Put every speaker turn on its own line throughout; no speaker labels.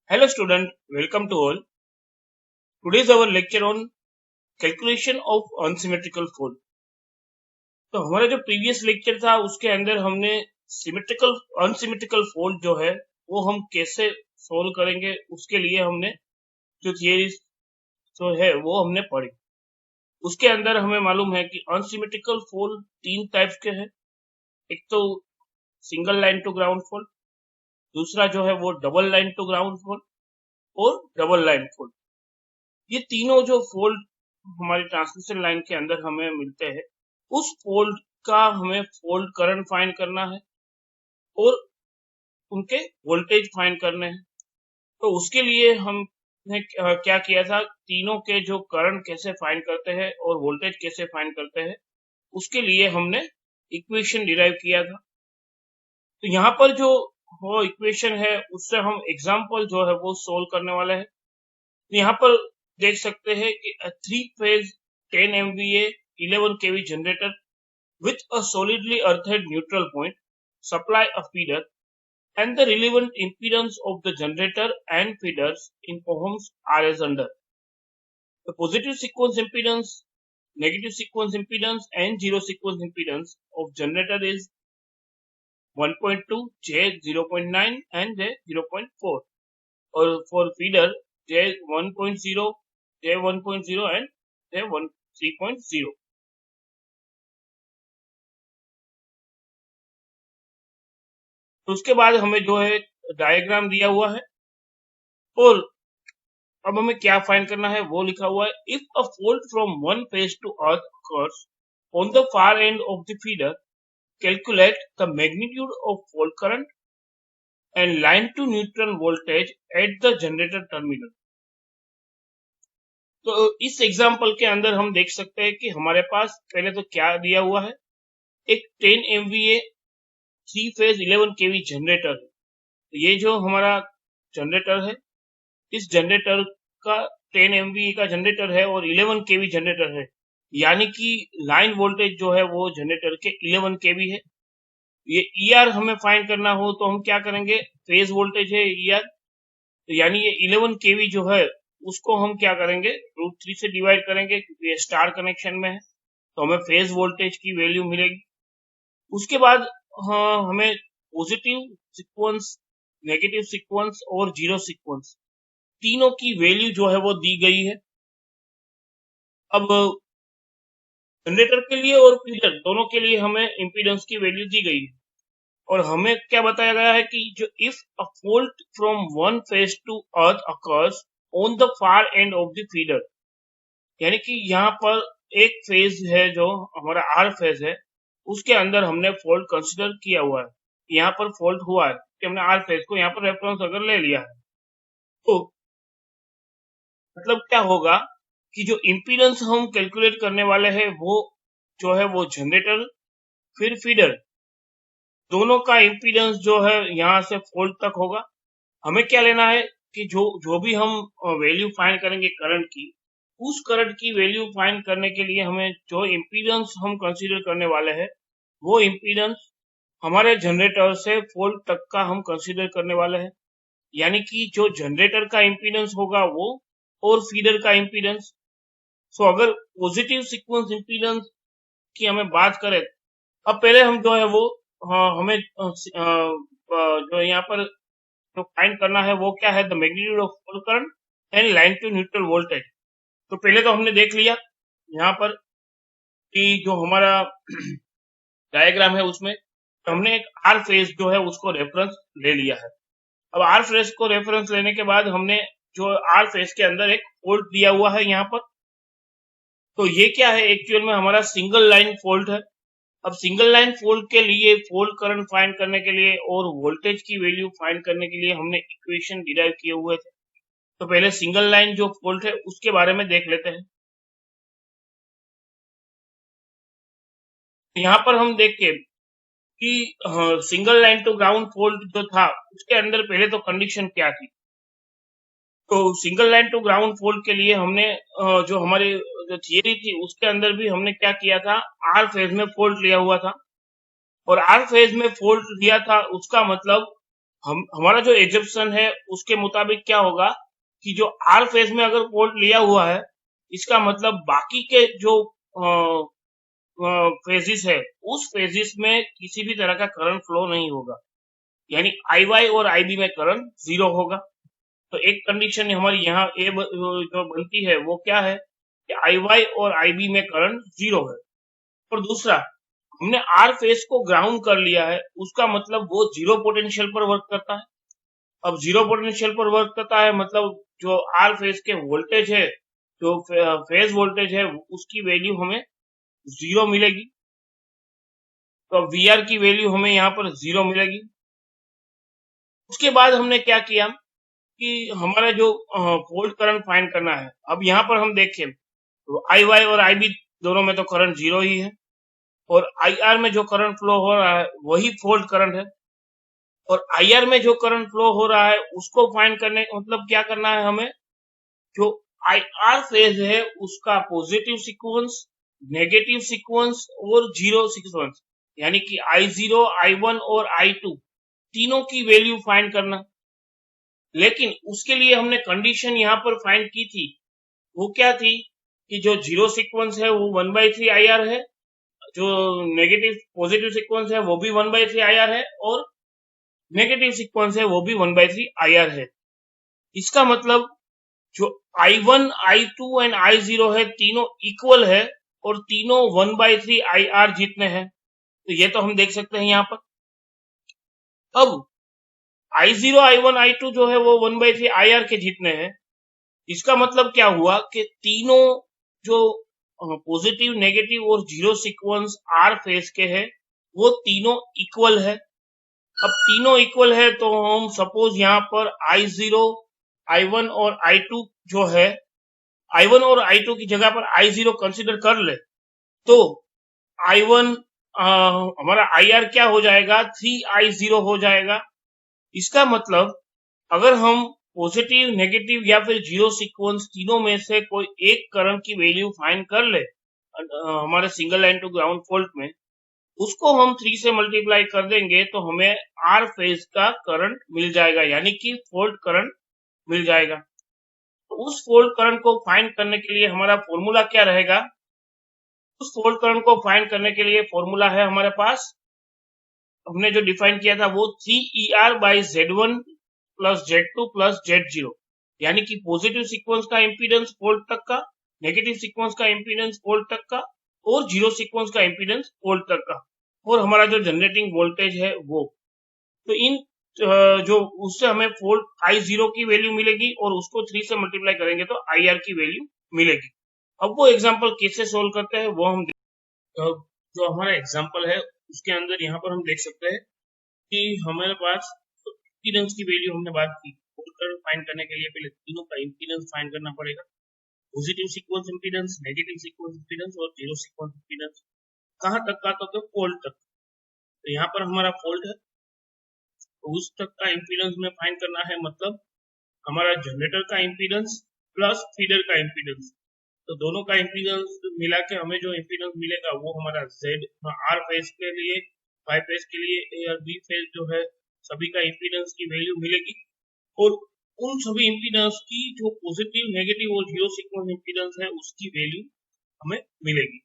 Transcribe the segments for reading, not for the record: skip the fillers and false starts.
Hello student, welcome to all. Today is our lecture on calculation of unsymmetrical fold. तो हमारा जो previous lecture था उसके अंदर हमने सिमेट्रिकल अनसिमेट्रिकल फोल्ड जो है वो हम कैसे सोल्व करेंगे उसके लिए हमने जो थियरीज जो है वो हमने पढ़ी। उसके अंदर हमें मालूम है कि अनसिमेट्रिकल फोल्ड तीन टाइप्स के हैं। एक तो single line to ground fault, दूसरा जो है वो double line to ground fault और डबल लाइन फोल्ड। ये तीनों जो फोल्ड हमारी ट्रांसमिशन लाइन के अंदर हमें मिलते हैं, उस फोल्ड का हमें फोल्ड करंट फाइंड करना है और उनके वोल्टेज फाइंड करने हैं। तो उसके लिए हमने क्या किया था, तीनों के जो करंट कैसे फाइंड करते हैं और वोल्टेज कैसे फाइंड करते हैं उसके लिए हमने इक्वेशन डिराइव किया था। तो यहाँ पर जो वो इक्वेशन है उससे हम एग्जाम्पल जो है वो सोल्व करने वाले हैं। तो यहाँ पर देख सकते हैं कि 3-phase 10 MVA 11 kV generator with a solidly earthed neutral point supply a feeder and the relevant impedance of the generator and feeders in ohms are as under. The positive sequence impedance, negative sequence impedance and zero sequence impedance of generator is 1.2, J 0.9 and J 0.4, or for feeder J 1.0, J 1.0 and J 3.0. तो उसके बाद हमें जो है diagram दिया हुआ है और अब हमें क्या फाइंड करना है वो लिखा हुआ है। If a fault from one phase to earth occurs on the far end of the feeder, calculate the magnitude of fault current and line to neutral voltage at the generator terminal. तो इस example के अंदर हम देख सकते हैं कि हमारे पास पहले तो क्या दिया हुआ है, एक 10 MVA 3-phase 11 kV जनरेटर। ये जो हमारा जनरेटर है, इस जनरेटर का 10 MVA का जनरेटर है और 11 kV जनरेटर है, यानी कि लाइन वोल्टेज जो है वो जनरेटर के 11 kV है। ये ER हमें फाइंड करना हो तो हम क्या करेंगे, फेज वोल्टेज है ER, तो यानी ये 11 kV जो है उसको हम क्या करेंगे, √3 से डिवाइड करेंगे क्योंकि ये स्टार कनेक्शन में है, तो हमें फेज वोल्टेज की वैल्यू मिलेगी। उसके बाद हमें पॉजिटिव सीक्वेंस, नेगेटिव सीक्वेंस और जीरो सीक्वेंस तीनों की वैल्यू जो है वो दी गई है। अब जनरेटर के लिए और फीडर दोनों के लिए हमें इंपीडेंस की वैल्यू दी गई है और हमें क्या बताया गया है कि जो if a fault from one phase to earth occurs on the far end of the feeder, यानी कि यहाँ पर एक फेज है जो हमारा आर फेज है, उसके अंदर हमने फॉल्ट कंसिडर किया हुआ है। यहाँ पर फॉल्ट हुआ है कि हमने आर फेज को यहाँ पर रेफरेंस अगर ले लिया है, तो मतलब क्या होगा कि जो इंपीडेंस हम कैलकुलेट करने वाले हैं वो जो है वो जनरेटर फिर फीडर दोनों का इंपीडेंस जो है यहाँ से फॉल्ट तक होगा। हमें क्या लेना है कि जो भी हम वैल्यू फाइंड करेंगे करंट की, उस करंट की वैल्यू फाइंड करने के लिए हमें जो इंपीडेंस हम कंसीडर करने वाले हैं वो इंपीडेंस हमारे जनरेटर से फॉल्ट तक का हम कंसीडर करने वाले हैं, यानी कि जो जनरेटर का इंपीडेंस होगा वो और फीडर का इंपीडेंस। सो अगर पॉजिटिव सीक्वेंस इंपीडेंस की हमें बात करें, अब पहले हम जो है वो हमें जो यहाँ पर जो फाइंड करना है वो क्या है, the magnitude of fault current and line to neutral voltage. तो पहले तो हमने देख लिया यहाँ पर कि जो हमारा डायग्राम है उसमें हमने एक आर फेज जो है उसको रेफरेंस ले लिया है। अब आर फेज को रेफरेंस लेने के बाद हमने जो आर फेज के अंदर एक फॉल्ट दिया हुआ है यहाँ पर, तो ये क्या है, एक्चुअल में हमारा सिंगल लाइन फॉल्ट है। अब सिंगल लाइन फॉल्ट के लिए फॉल्ट करंट फाइंड करने के लिए और वोल्टेज की वैल्यू फाइंड करने के लिए हमने इक्वेशन डिराइव किए हुए थे। तो पहले सिंगल लाइन जो फॉल्ट है उसके बारे में देख लेते हैं। यहाँ पर हम देखें कि single line to ground fault जो था उसके अंदर पहले तो कंडीशन क्या थी। तो single line to ground fault के लिए हमने जो हमारी जो थियरी थी उसके अंदर भी हमने क्या किया था, आर फेज में फॉल्ट लिया हुआ था और आर फेज में फॉल्ट लिया था उसका मतलब हमारा जो एजम्पशन है उसके मुताबिक क्या होगा कि जो आर फेज में अगर वोल्ट लिया हुआ है, इसका मतलब बाकी के जो फेजिस है उस फेजिस में किसी भी तरह का करंट फ्लो नहीं होगा, यानी आई वाई और आई बी में करंट जीरो होगा। तो एक कंडीशन हमारी यहाँ जो बनती है वो क्या है कि आई वाई और आई बी में करंट जीरो है। और दूसरा, हमने आर फेज को ग्राउंड कर लिया है, उसका मतलब वो जीरो पोटेंशियल पर वर्क करता है। अब जीरो पोटेंशियल पर वर्क करता है मतलब जो आर फेज के वोल्टेज है, जो फेज वोल्टेज है, उसकी वैल्यू हमें जीरो मिलेगी। तो अब वी आर की वैल्यू हमें यहाँ पर जीरो मिलेगी। उसके बाद हमने क्या किया कि हमारा जो फोल्ड करंट फाइंड करना है, अब यहाँ पर हम देखें तो आई वाई और आई बी दोनों में तो करंट जीरो ही है, और आई आर में जो करंट फ्लो हो रहा है वही फोल्ड करंट है। और आई आर में जो करंट फ्लो हो रहा है उसको फाइंड करने मतलब क्या करना है हमें, जो आई आर फेज है उसका पॉजिटिव सीक्वेंस, नेगेटिव सीक्वेंस और जीरो सीक्वेंस, यानी कि आई जीरो, आई वन और आई टू तीनों की वैल्यू फाइंड करना। लेकिन उसके लिए हमने कंडीशन यहाँ पर फाइंड की थी, वो क्या थी कि जो जीरो सीक्वेंस है वो 1/3 आई आर है, जो नेगेटिव पॉजिटिव सीक्वेंस है वो भी 1/3 आई आर है, और नेगेटिव सीक्वेंस है वो भी 1/3 आई आर है। इसका मतलब जो I1, I2 एंड I0 है तीनों इक्वल है और तीनों 1/3 IR जितने हैं। तो ये तो हम देख सकते हैं यहाँ पर। अब I0, I1, I2 जो है वो 1/3 IR के जितने हैं। इसका मतलब क्या हुआ कि तीनों जो पॉजिटिव, नेगेटिव और जीरो सीक्वेंस आर फेज के हैं वो तीनों इक्वल है। अब तीनों इक्वल है तो हम सपोज यहाँ पर I0, I1 और I2 जो है, I1 और I2 की जगह पर I0 कंसीडर कर ले तो I1 हमारा IR क्या हो जाएगा, 3I0 हो जाएगा। इसका मतलब अगर हम पॉजिटिव, नेगेटिव या फिर जीरो सीक्वेंस तीनों में से कोई एक करंट की वैल्यू फाइंड कर ले हमारे single line to ground fault में, उसको हम 3 से मल्टीप्लाई कर देंगे तो हमें आर फेज का करंट मिल जाएगा, यानी कि फॉल्ट करंट मिल जाएगा। तो उस फॉल्ट करंट को फाइंड करने के लिए हमारा फॉर्मूला क्या रहेगा, उस फॉल्ट करंट को फाइंड करने के लिए फॉर्मूला है हमारे पास, हमने जो डिफाइन किया था वो 3ER by Z1 plus Z2 plus Z0, यानी कि पॉजिटिव सीक्वेंस का इम्पीडेंस फॉल्ट तक का, नेगेटिव सीक्वेंस का इम्पीडेंस फॉल्ट तक का और जीरो सीक्वेंस का इम्पीडेंस फॉल्ट तक का, और हमारा जो जनरेटिंग वोल्टेज है वो। तो इन जो उससे हमें फॉल्ट I0 की वैल्यू मिलेगी और उसको 3 से मल्टीप्लाई करेंगे तो IR की वैल्यू मिलेगी। अब वो एग्जांपल कैसे सोल्व करते हैं वो हम जो हमारा एग्जांपल है उसके अंदर यहाँ पर हम देख सकते हैं कि हमारे पास इम्पीडेंस की वैल्यू हमने बात की, फाइंड करने के लिए पहले तीनों का इम्पीडेंस फाइंड करना पड़ेगा, positive sequence impedance, negative sequence impedance और जीरो सीक्वेंस इम्पीडेंस। कहाँ तक का, तो फॉल्ट तक। तो यहाँ पर हमारा फॉल्ट है तो उस तक का इम्पीडेंस में फाइंड करना है, मतलब हमारा जनरेटर का इम्पीडेंस प्लस फीडर का इम्पीडेंस, तो दोनों का इम्पीडेंस मिला के हमें जो इम्पीडेंस मिलेगा वो हमारा Z आर फेज के लिए, वाई फेज के लिए, ए और बी फेज जो है सभी का इम्पीडेंस की वैल्यू मिलेगी, और उन सभी इम्पीडेंस की जो पॉजिटिव, नेगेटिव और जीरो सीक्वेंस इम्पीडेंस है उसकी वैल्यू हमें मिलेगी।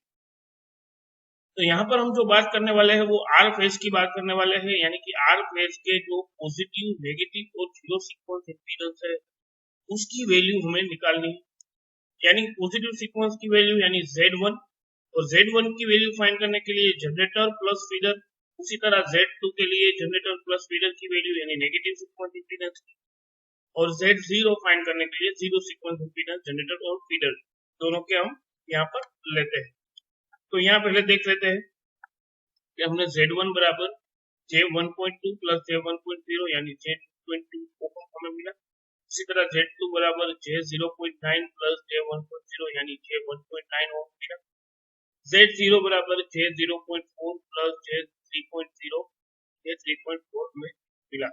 तो यहाँ पर हम जो बात करने वाले हैं वो आर फेज की बात करने वाले हैं, यानी कि आर फेज के जो पॉजिटिव, नेगेटिव और जीरो सीक्वेंस इम्पीडेंस है उसकी वैल्यू हमें निकालनी है, यानी पॉजिटिव सीक्वेंस की वैल्यू यानी Z1, और Z1 की वैल्यू फाइंड करने के लिए जनरेटर प्लस फीडर, उसी तरह Z2 के लिए जनरेटर प्लस फीडर की वैल्यू यानी नेगेटिव सीक्वेंस इम्पीडेंस, और Z0 फाइंड करने के लिए जीरो सीक्वेंस इम्पीडेंस जनरेटर और फीडर दोनों के हम यहाँ पर लेते हैं। तो यहाँ पहले देख लेते हैं कि हमने Z1 बराबर J1.2 प्लस J1.0 यानी J2.2 ओम हमें मिला। इसी तरह Z2 बराबर J0.9 प्लस J1.0 यानी J1.9 ओम मिला। Z0 बराबर J0.4 प्लस J3.0 J3.4 में मिला,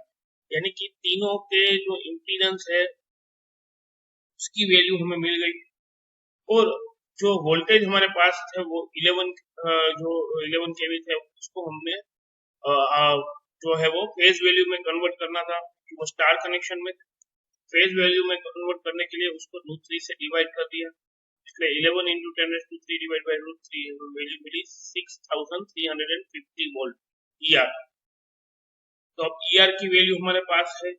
यानी कि तीनों के जो इम्पीडेंस है उसकी वैल्यू हमें मिल गई। और जो वोल्टेज हमारे पास है वो 11 केवी थे, उसको हमने जो है वो फेज वैल्यू में कन्वर्ट करना था, वो स्टार कनेक्शन में फेज वैल्यू में कन्वर्ट करने के लिए उसको √3 से डिवाइड कर दिया, इसलिए 11 इंटू 10⁻³ डिवाइड बाई √3 वैल्यू मिली 6350 वोल्ट ER। तो अब ER की वैल्यू हमारे पास है,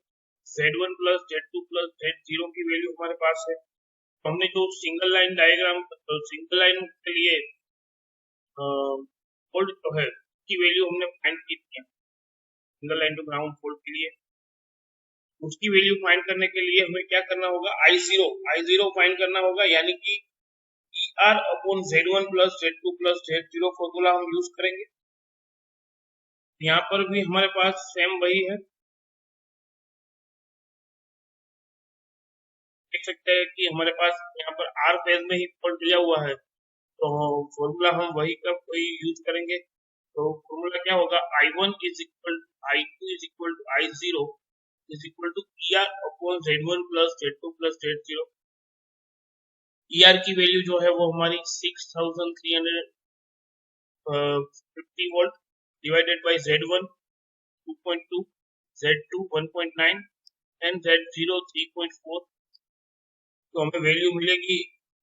Z1 plus Z2 plus Z0 की वैल्यू हमारे पास है। तो हमने जो single line diagram single line के लिए वोल्ट जो है की वैल्यू हमने फाइंड की थी single line to ground fault के लिए, उसकी वैल्यू फाइंड करने के लिए हमें क्या करना होगा, I0 फाइंड करना होगा, यानी कि ER upon Z1 plus Z2 plus Z0 formula हम यूज करेंगे। यहाँ पर भी हमारे पास सेम वही है, देख सकते हैं कि हमारे पास यहाँ पर R फेज में ही फॉल्ट दिया हुआ है, तो फॉर्मूला हम वही का वही यूज करेंगे। तो फॉर्मूला क्या होगा, I1 is equal I2 is equal to I0 is equal to ER upon Z1 plus Z2 plus Z0। ER की वैल्यू जो है वो हमारी 6350 volt divided by Z1 2.2, Z2 1.9 and Z0 3.4। तो हमें वैल्यू मिलेगी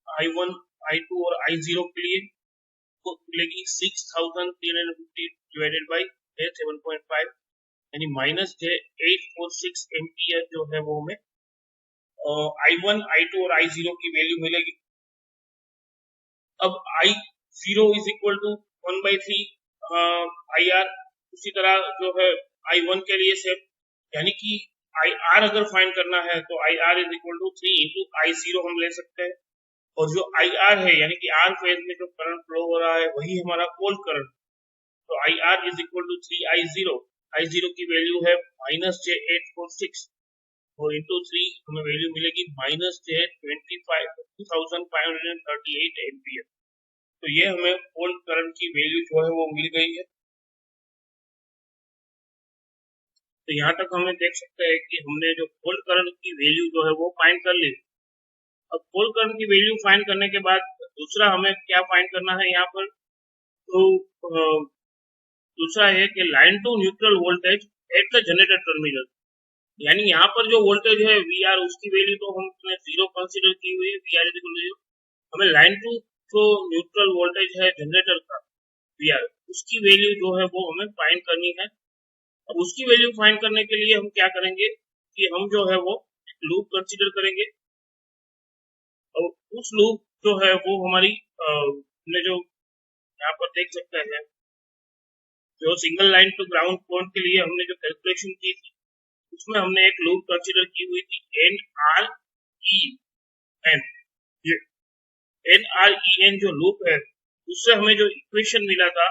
I1, I2 और I0 के लिए, तो मिलेगी 6350 डिवाइडेड बाय 7.5 यानी -846 एम्पियर जो है वो हमें I1, I2 और I0 की वैल्यू मिलेगी। अब I0 is equal to 1/3 IR, उसी तरह जो है I1 के लिए से, यानी कि IR अगर फाइंड करना है तो IR is equal to 3 into I0 हम ले सकते हैं, और जो IR है यानी कि R फेज में जो करंट फ्लो हो रहा है वही हमारा पोल करंट, तो IR is equal to 3I0, I0 की वैल्यू है -j846 और इंटू 3 हमें वैल्यू मिलेगी -j2538 एम्पियर। तो ये हमें पोल करंट की वैल्यू जो है वो मिल गई है। तो यहाँ तक हमें देख सकते हैं कि हमने जो पोल करंट की वैल्यू जो है वो फाइंड कर ली। अब पोल करंट की वैल्यू फाइंड करने के बाद दूसरा हमें क्या फाइंड करना है यहाँ पर, तो दूसरा है कि line to neutral voltage at the generator terminal, यानी यहाँ पर जो वोल्टेज है VR उसकी वैल्यू तो हमने 0 कंसीडर की हुई है, VR इज इक्वल टू 0। हमें लाइन टू जो न्यूट्रल वोल्टेज है जनरेटर का VR, उसकी वैल्यू जो है वो हमें फाइंड करनी है। अब उसकी वैल्यू फाइंड करने के लिए हम क्या करेंगे कि हम जो है वो लूप कंसीडर करेंगे, और उस लूप जो है वो हमारी हमने जो यहाँ पर देख सकते हैं जो single line to ground point के लिए हमने जो कैलकुलेशन की थी उसमें हमने एक लूप कंसीडर की हुई थी NREN। ये NREN जो लूप है उससे हमें जो इक्वेशन मिला था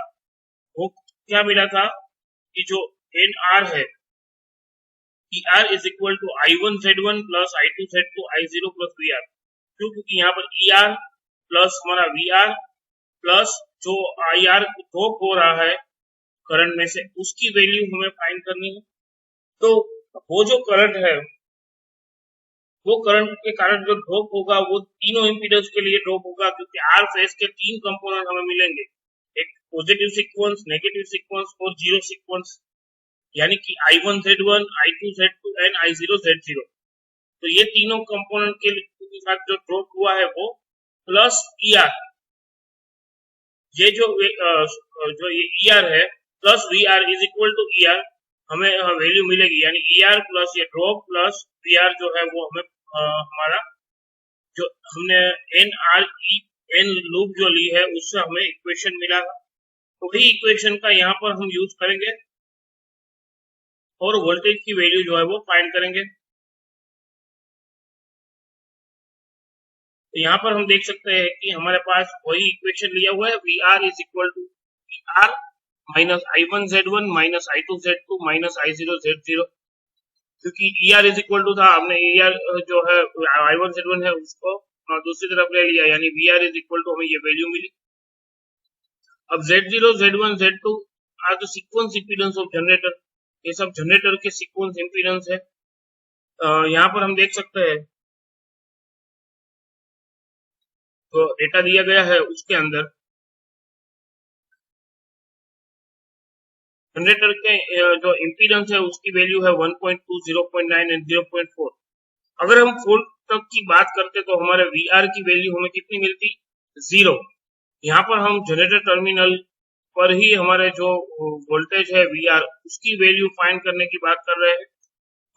वो क्या मिला था कि जो NR है ER is equal to I1Z1 plus I2Z2 I0 plus VR, क्योंकि यहाँ पर ER प्लस हमारा VR प्लस जो IR ड्रॉप हो रहा है करंट में से उसकी वैल्यू हमें फाइंड करनी है। तो वो जो करंट है वो करंट के कारण जो ड्रॉप होगा वो तीनों इम्पीडेंस के लिए ड्रॉप होगा, क्योंकि R फेज के 3 कंपोनेंट हमें मिलेंगे, एक पॉजिटिव सीक्वेंस, नेगेटिव सीक्वेंस और जीरो सीक्वेंस, यानी कि I1Z1, I2Z2 एंड I0Z0। तो ये तीनों कंपोनेंट के साथ जो ड्रॉप हुआ है वो प्लस ER, ये जो ये ER है plus VR is equal to ER हमें वैल्यू मिलेगी, यानी ER प्लस ये ड्रॉप प्लस VR जो है वो हमें हमारा जो हमने NREN लूप जो ली है उससे हमें इक्वेशन मिला, तो वही इक्वेशन का यहाँ पर हम यूज करेंगे और वोल्टेज की वैल्यू जो है वो फाइंड करेंगे। तो यहाँ पर हम देख सकते हैं कि हमारे पास वही इक्वेशन लिया हुआ है, VR is equal to ER minus I1Z1 minus I2Z2 minus I0Z0, क्योंकि ER इज इक्वल टू था, हमने ER जो है I1Z1 है उसको दूसरी तरफ ले लिया, यानी VR इज इक्वल टू हमें ये वैल्यू मिली। अब Z0, Z1, Z2 are the sequence impedance of generator, ये सब जनरेटर के सीक्वेंस इंपीडेंस है। यहाँ पर हम देख सकते हैं तो डेटा दिया गया है उसके अंदर जनरेटर के जो इम्पीडेंस है उसकी वैल्यू है 1.2, 0.9 एंड 0.4। अगर हम फुल तक की बात करते तो हमारे VR की वैल्यू हमें कितनी मिलती? 0। यहाँ पर हम जनरेटर टर्मिनल पर ही हमारे जो वोल्टेज है VR उसकी वैल्यू फाइंड करने की बात कर रहे हैं।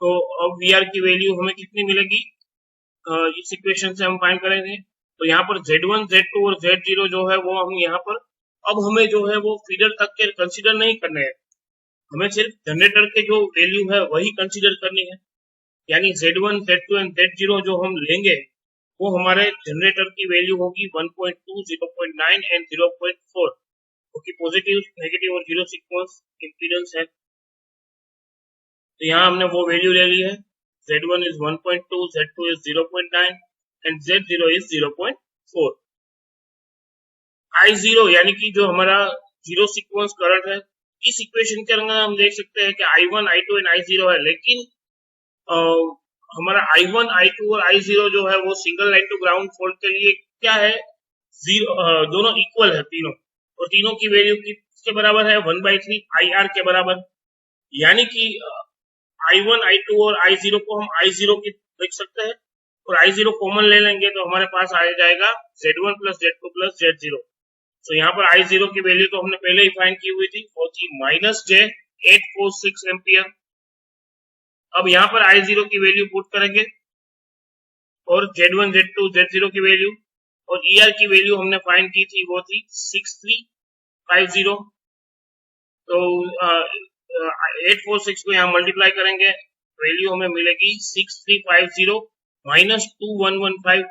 तो अब VR की वैल्यू हमें कितनी मिलेगी इस इक्वेशन से हम फाइंड करेंगे। तो यहाँ पर Z1, Z2 और Z0 जो है वो हम यहाँ पर अब हमें जो है वो फीडर तक के कंसीडर नहीं करने हैं, हमें सिर्फ जनरेटर के जो वैल्यू है वही कंसीडर करनी है। यानी Z1, Z2 एंड Z0 जो हम लेंगे वो हमारे जनरेटर की वैल्यू होगी 1.2, 0.9 एंड 0.4, क्योंकि पॉजिटिव, नेगेटिव और जीरो सीक्वेंस इम्पीडेंस है। तो यहाँ हमने वो वैल्यू ले ली है। Z1 is 1.2, Z2 is 0.9 and Z0 is 0.4। I0 यानी कि जो हमारा जीरो सीक्वेंस करंट है, इस इक्वेशन के अंदर हम देख सकते हैं कि I1, I2 एंड I0 है, लेकिन हमारा I1, I2 और I0 जो है वो single line to ground fault के लिए क्या है? दोनों इक्वल है तीनों, और तीनों की वैल्यू किसके बराबर है? 1/3 IR के बराबर। यानी कि I1, I2 और I0 को हम I0 की लिख सकते हैं, और I0 कॉमन ले लेंगे तो हमारे पास आ जाएगा Z1 plus Z2 plus Z0। तो यहाँ पर I0 की वैल्यू तो हमने पहले ही फाइंड की हुई थी, वो थी -J846 एम्पियर। अब यहाँ पर I0 की वैल्यू पुट करेंगे और Z1, Z2, Z0 की वैल्यू और ER की वैल्यू हमने फाइंड की थी, वो थी 6350। तो 846 को यहाँ मल्टीप्लाई करेंगे, वैल्यू हमें मिलेगी 6350 माइनस 2115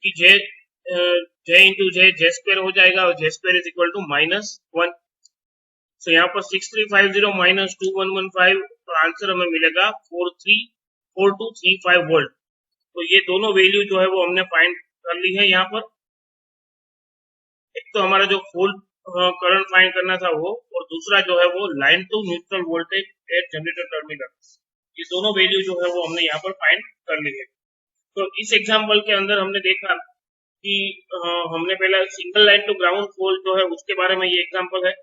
की J इंटू J स्क्वायर हो जाएगा, और J square is equal to -1। तो यहाँ पर 6350 माइनस 2115, तो आंसर हमें मिलेगा 434235 वोल्ट। तो ये दोनों वैल्यू जो है वो हमने फाइंड कर ली है। यहाँ पर एक तो हमारा जो फुल करंट फाइंड करना था वो, और दूसरा जो है वो line to neutral voltage at generator terminal, ये दोनों वैल्यू जो है वो हमने यहाँ पर फाइंड कर ली है। तो इस एग्जाम्पल के अंदर हमने देखा कि हमने पहले single line to ground fault जो है उसके बारे में ये एग्जाम्पल है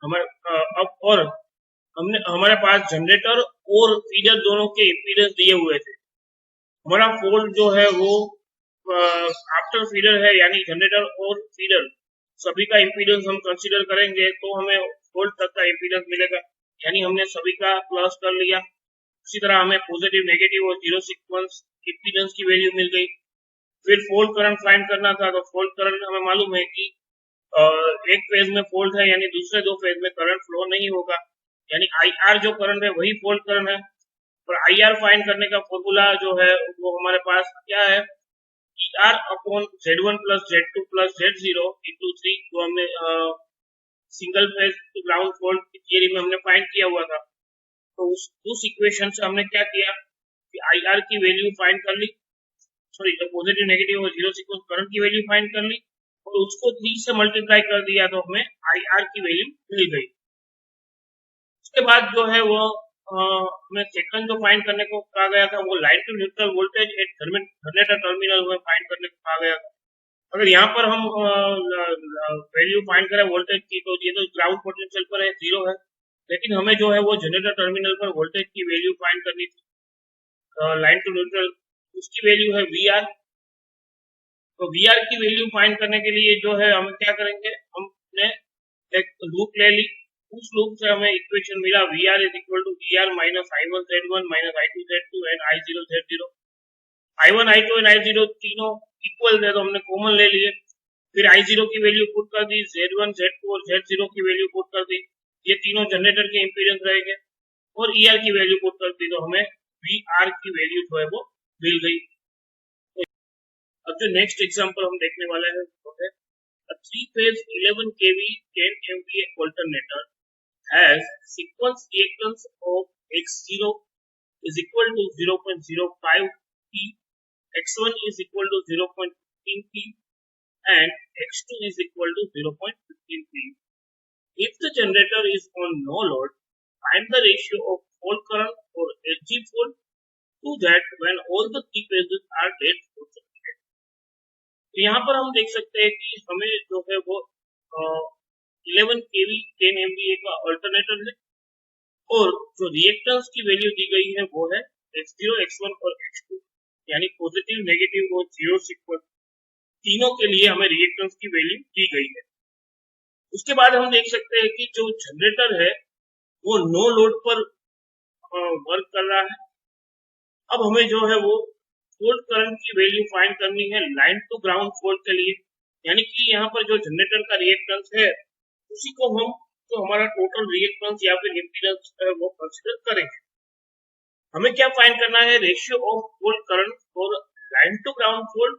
हमारे। अब और हमने हमारे पास जनरेटर और फीडर दोनों के इम्पीडेंस दिए हुए थे। हमारा फॉल्ट जो है वो आफ्टर फीडर है, यानी जनरेटर और फीडर सभी का इम्पीडेंस हम कंसीडर करेंगे तो हमें फॉल्ट तक का इम्पीडेंस मिलेगा। यानी हमने सभी का प्लस कर लिया। उसी तरह हमें पॉजिटिव, नेगेटिव और जीरो सीक्वेंस इम्पीडेंस की वैल्यू मिल गई। फिर फॉल्ट करंट फाइंड करना था, तो फॉल्ट करंट हमें मालूम है कि एक फेज में फॉल्ट है, यानी दूसरे दो फेज में करंट फ्लो नहीं होगा, यानी IR जो करंट है वही फॉल्ट करंट है। और IR फाइंड करने का फॉर्मूला जो है वो हमारे पास क्या है? ER upon Z1 plus Z2 plus Z0 into 3, जो हमने सिंगल फेज ग्राउंड फॉल्ट की थियरी में हमने फाइंड किया हुआ था। तो उस इक्वेशन से हमने क्या किया कि IR की वैल्यू फाइंड कर ली, सॉरी पॉजिटिव, नेगेटिव और जीरो सीक्वेंस करंट की वैल्यू फाइंड कर ली, और उसको 3 से मल्टीप्लाई कर दिया तो हमें IR की वैल्यू मिल गई। उसके बाद जो है वो हमें सेकंड जो फाइंड करने को कहा गया था वो line to neutral voltage at generator terminal में फाइंड करने को कहा गया था। अगर यहाँ पर हम वैल्यू फाइंड करें वोल्टेज की, तो ये तो ग्राउंड पोटेंशियल पर है, 0 है, लेकिन हमें जो है वो जनरेटर टर्मिनल पर वोल्टेज की वैल्यू फाइंड करनी थी लाइन टू न्यूट्रल, उसकी वैल्यू है VR। तो VR की वैल्यू फाइंड करने के लिए जो है हम क्या करेंगे, हमने एक लूप ले ली, उस लूप से हमें इक्वेशन मिला VR is equal to VR minus I1 Z1 minus I2 Z2 and I0 Z0। I1, I2 and I0 तीनों इक्वल थे तो हमने कॉमन ले लिए। फिर I0 की वैल्यू पुट कर दी, Z1, Z2 और Z0 की वैल्यू पुट कर दी, ये तीनों जनरेटर के इम्पीडेंस रहेंगे, और ER की वैल्यू पुट कर दी तो हमें VR की वैल्यू जो है वो मिल गई। अब जो नेक्स्ट एग्जांपल हम देखने वाले हैं वो है a 3-phase 11 kV 10 MVA alternator has sequence reactance of X0 is equal to 0.05 P, X1 is equal to 0.15 P and X2 is equal to 0.15 P. If the generator is on no load, find the ratio of fault current or SG fault to that when all the 3 phases are dead fault circuited. तो यहाँ पर हम देख सकते हैं कि हमें जो है वो 11 kV 10 MVA का अल्टरनेटर है और जो रिएक्टेंस की वैल्यू दी गई है वो है X0, X1 और X2, यानी पॉजिटिव, नेगेटिव और जीरो सीक्वेंस तीनों के लिए हमें रिएक्टेंस की वैल्यू दी गई है। उसके बाद हम देख सकते हैं कि जो जनरेटर है वो नो लोड पर वर्क कर रहा है। अब हमें जो है वो फॉल्ट करंट की वैल्यू फाइंड करनी है लाइन टू ग्राउंड फॉल्ट के लिए, यानी कि यहाँ पर जो जनरेटर का रिएक्टेंस है उसी को हम जो हमारा टोटल रिएक्टेंस या फिर इम्पीडेंस है वो कंसीडर करेंगे। हमें क्या फाइंड करना है, ratio of fault current for line to ground fault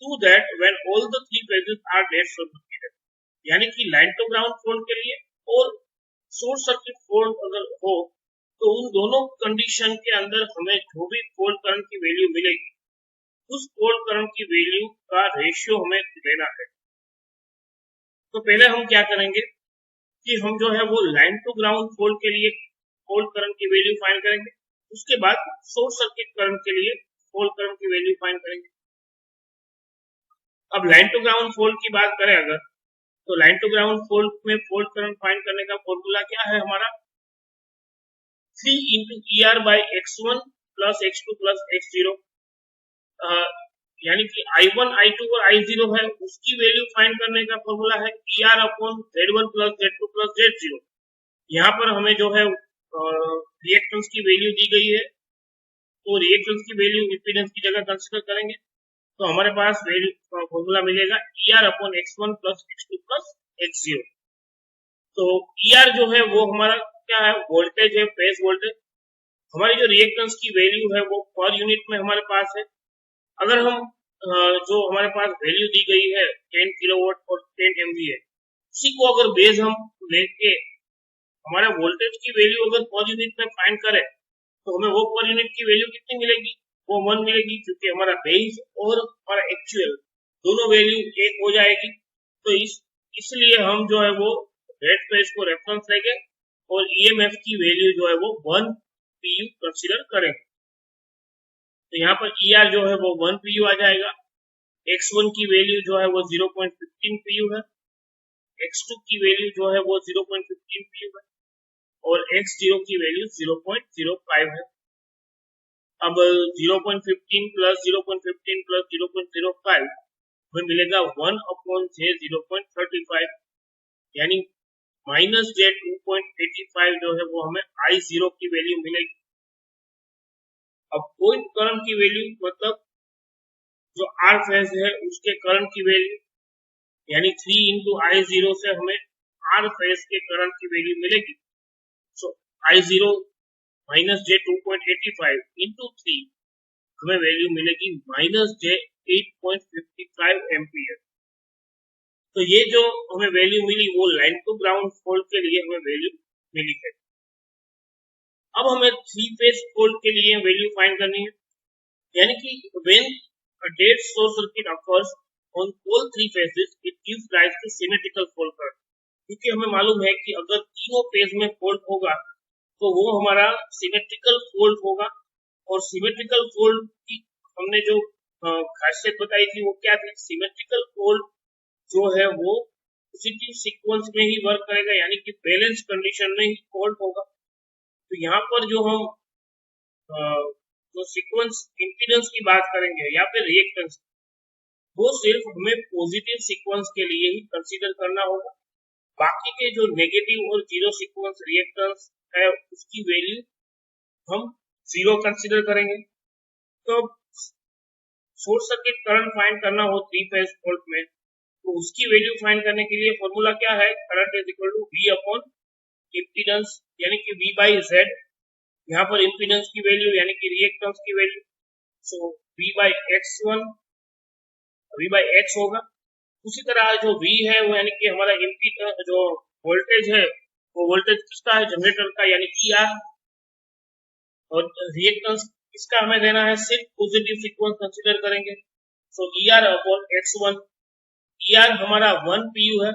to that when all the three phases are dead circuited, यानी कि लाइन टू ग्राउंड फॉल्ट के लिए और शॉर्ट सर्किट फॉल्ट अगर हो तो उन दोनों कंडीशन के अंदर हमें जो भी फॉल्ट करंट की वैल्यू मिलेगी उस फॉल्ट करंट की वैल्यू का रेशियो हमें लेना है। तो पहले हम क्या करेंगे कि हम जो है वो लाइन टू ग्राउंड फॉल्ट के लिए फॉल्ट करंट की वैल्यू फाइंड करेंगे, उसके बाद शॉर्ट सर्किट करंट के लिए फॉल्ट करंट की वैल्यू फाइंड करेंगे। अब लाइन टू ग्राउंड फॉल्ट की बात करें अगर, तो लाइन टू ग्राउंड फॉल्ट में फॉल्ट करंट फाइंड करने का फॉर्मूला क्या है हमारा, 3 into ER by X1 plus X2 plus X0, यानी कि I1, I2 और I0 है उसकी वैल्यू फाइंड करने का फॉर्मूला है ER upon Z1 plus Z2 plus Z0। यहाँ पर हमें जो है रिएक्टेंस की वैल्यू दी गई है तो रिएक्टेंस की वैल्यू इम्पीडेंस की जगह कंसीडर करेंगे तो हमारे पास वैल्यू फॉर्मूला मिलेगा ER upon X1 plus X2 plus X0। तो ER जो है वो हमारा क्या है, वोल्टेज है, फेज वोल्टेज। हमारी जो रिएक्टेंस की वैल्यू है वो पर यूनिट में हमारे पास है। अगर हम जो हमारे पास वैल्यू दी गई है 10 किलोवाट और 10 MVA, उसी को अगर बेस हम लेके हमारे वोल्टेज की वैल्यू अगर पर यूनिट में फाइंड करें तो हमें वो पर यूनिट की वैल्यू कितनी मिलेगी, वो 1 मिलेगी, क्योंकि हमारा बेस और हमारा एक्चुअल दोनों वैल्यू एक हो जाएगी। तो इसलिए हम जो है वो रेट फेज को रेफरेंस लेंगे और EMF की वैल्यू जो है वो 1 pu कंसीडर करेंगे। तो यहाँ पर ER जो है वो 1 pu आ जाएगा, X1 की वैल्यू जो है वो 0.15 pu है, X2 की वैल्यू जो है वो 0.15 pu है और X0 की वैल्यू 0.05 है। अब 0.15 प्लस 0.15 प्लस 0.05 हमें मिलेगा 1 अपॉन J 0.35, यानी माइनस J 2.85 जो है वो हमें I0 की वैल्यू मिलेगी। अब पॉइंट करंट की वैल्यू मतलब जो R फेज है उसके करंट की वैल्यू, यानी 3 into I0 से हमें R फेज के करंट की वैल्यू मिलेगी। सो I0 माइनस J 2.85 into 3 हमें वैल्यू मिलेगी माइनस J 8.55 एम्पियर। तो ये जो हमें वैल्यू मिली वो लाइन टू ग्राउंड फॉल्ट के लिए हमें वैल्यू मिली है। अब हमें थ्री फेज फॉल्ट के लिए वैल्यू फाइंड करनी है, यानी कि when a dead short circuit occurs on all three phases it gives rise to symmetrical fault current, क्योंकि हमें मालूम है कि अगर तीनों फेज में फॉल्ट होगा तो वो हमारा सिमेट्रिकल फॉल्ट होगा। और सिमेट्रिकल फॉल्ट की हमने जो खासियत बताई थी वो क्या थी, सिमेट्रिकल फॉल्ट जो है वो पॉजिटिव सीक्वेंस में ही वर्क करेगा, यानी कि बैलेंस कंडीशन में ही फॉल्ट होगा। तो यहाँ पर जो हम जो सीक्वेंस इम्पीडेंस की बात करेंगे या फिर रिएक्टेंस, वो सिर्फ हमें पॉजिटिव सीक्वेंस के लिए ही कंसीडर करना होगा। बाकी के जो नेगेटिव और जीरो सीक्वेंस रिएक्टेंस है उसकी वैल्यू हम जीरो कंसीडर करेंगे। तो शॉर्ट सर्किट करंट फाइंड करना हो थ्री फेज फॉल्ट में तो उसकी वैल्यू फाइंड करने के लिए फॉर्मूला क्या है, current is equal to V upon impedance, यानी कि V बाई Z। यहाँ पर इम्पीडेंस की वैल्यू यानी कि रिएक्टेंस की value, so V by X1 V by X होगा। उसी तरह जो V है वो यानी कि हमारा इम्पीडेंस जो वोल्टेज है वो वोल्टेज किसका है, जनरेटर का, यानी ER। और रिएक्टेंस इसका हमें देना है, सिर्फ पॉजिटिव सीक्वेंस कंसीडर करेंगे। सो ER अपॉन X1, ER हमारा 1 pu है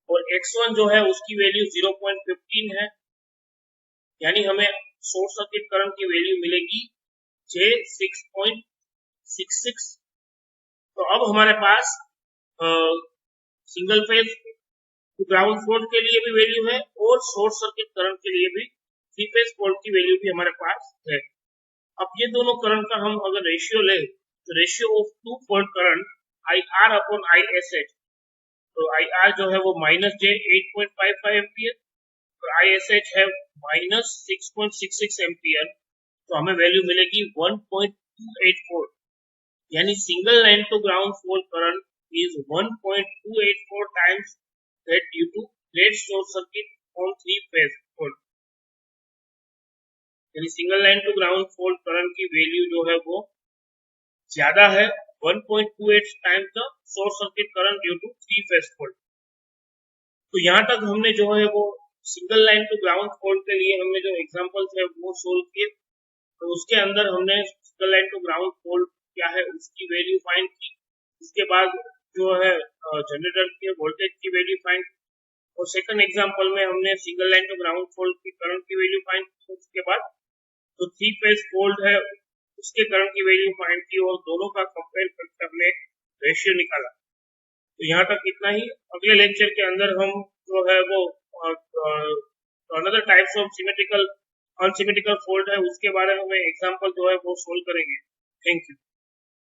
और X1 जो है उसकी वैल्यू 0.15 है, यानी हमें शॉर्ट सर्किट करंट की वैल्यू मिलेगी J 6.66। तो अब हमारे पास सिंगल फेज ग्राउंड फॉल्ट के लिए भी वैल्यू है और शॉर्ट सर्किट करंट के लिए भी थ्री फेज फॉल्ट की वैल्यू भी हमारे पास है। अब ये दोनों करंट का हम अगर रेशियो ले तो ratio of two fault current I R upon I S H, तो आई आर जो है वो -j8.55 एम्पियर और आई एस एच है -6.66 एम्पियर, तो हमें वैल्यू मिलेगी 1.284, यानी single line to ground fault current is 1.284 times that due to great short circuit on three phase fault, यानी single line to ground fault current की वैल्यू जो है वो ज्यादा है 1.28 times the short circuit current due to three phase fault. तो यहाँ तक हमने जो है वो single line to ground fault के लिए हमने जो एग्जांपल्स है वो सोल्व किए, तो उसके अंदर हमने single line to ground fault क्या है उसकी वैल्यू फाइंड की, उसके बाद जो है जनरेटर के वोल्टेज की वैल्यू फाइंड, और सेकंड एग्जांपल में हमने single line to ground fault की करंट की वैल्यू फाइंड की, उसके बाद जो थ्री फेज फॉल्ट है उसके करंट की वैल्यू फाइंड की और दोनों का कंपेयर करके हमने रेशियो निकाला। तो यहाँ तक इतना ही। अगले लेक्चर के अंदर हम जो है वो another types of symmetrical unsymmetrical fault है उसके बारे में एग्जांपल जो है वो सोल्व करेंगे। Thank you.